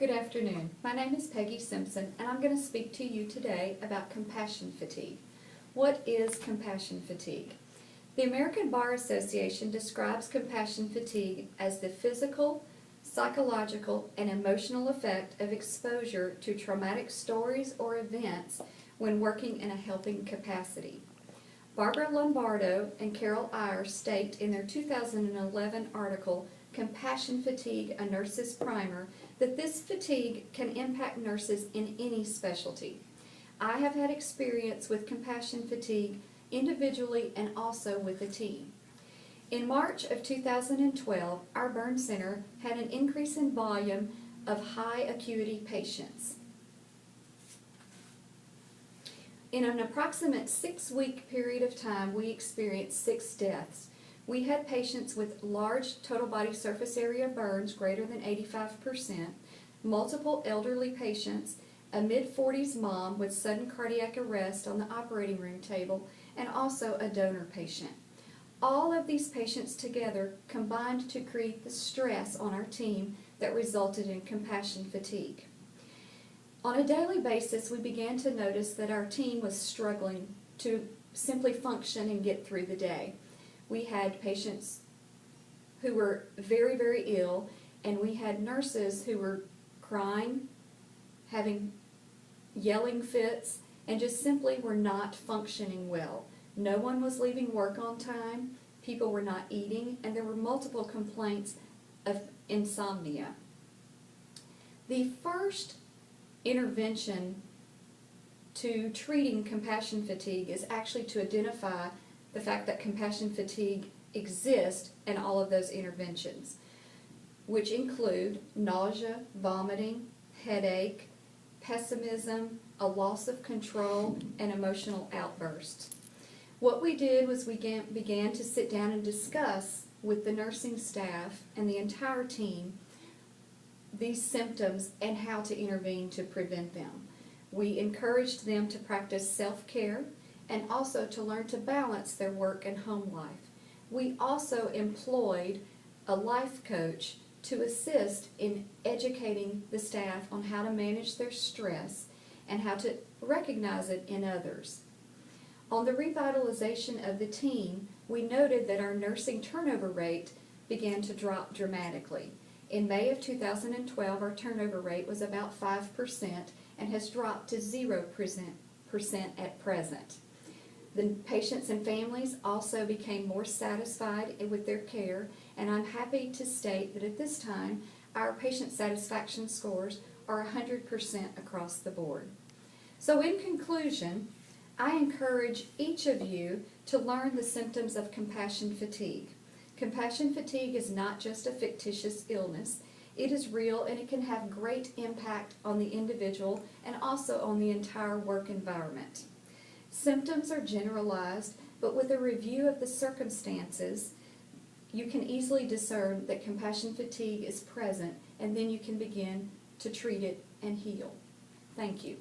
Good afternoon. My name is Peggy Simpson, and I'm going to speak to you today about compassion fatigue. What is compassion fatigue? The American Bar Association describes compassion fatigue as the physical, psychological, and emotional effect of exposure to traumatic stories or events when working in a helping capacity. Barbara Lombardo and Carol Iyer state in their 2011 article, Compassion Fatigue, a Nurse's Primer, that this fatigue can impact nurses in any specialty. I have had experience with compassion fatigue individually and also with a team. In March of 2012, our burn center had an increase in volume of high acuity patients. In an approximate 6-week period of time, we experienced 6 deaths. We had patients with large total body surface area burns greater than 85%, multiple elderly patients, a mid-40s mom with sudden cardiac arrest on the operating room table, and also a donor patient. All of these patients together combined to create the stress on our team that resulted in compassion fatigue. On a daily basis, we began to notice that our team was struggling to simply function and get through the day. We had patients who were very, very ill, and we had nurses who were crying, having yelling fits, and just simply were not functioning well. No one was leaving work on time, people were not eating, and there were multiple complaints of insomnia. The first intervention to treating compassion fatigue is actually to identify the fact that compassion fatigue exists in all of those interventions, which include nausea, vomiting, headache, pessimism, a loss of control, and emotional outbursts. What we did was we began to sit down and discuss with the nursing staff and the entire team these symptoms and how to intervene to prevent them. We encouraged them to practice self-care and also to learn to balance their work and home life. We also employed a life coach to assist in educating the staff on how to manage their stress and how to recognize it in others. On the revitalization of the team, we noted that our nursing turnover rate began to drop dramatically. In May of 2012, our turnover rate was about 5% and has dropped to 0% at present. The patients and families also became more satisfied with their care, and I'm happy to state that at this time, our patient satisfaction scores are 100% across the board. So in conclusion, I encourage each of you to learn the symptoms of compassion fatigue. Compassion fatigue is not just a fictitious illness. It is real, and it can have great impact on the individual and also on the entire work environment. Symptoms are generalized, but with a review of the circumstances, you can easily discern that compassion fatigue is present, and then you can begin to treat it and heal. Thank you.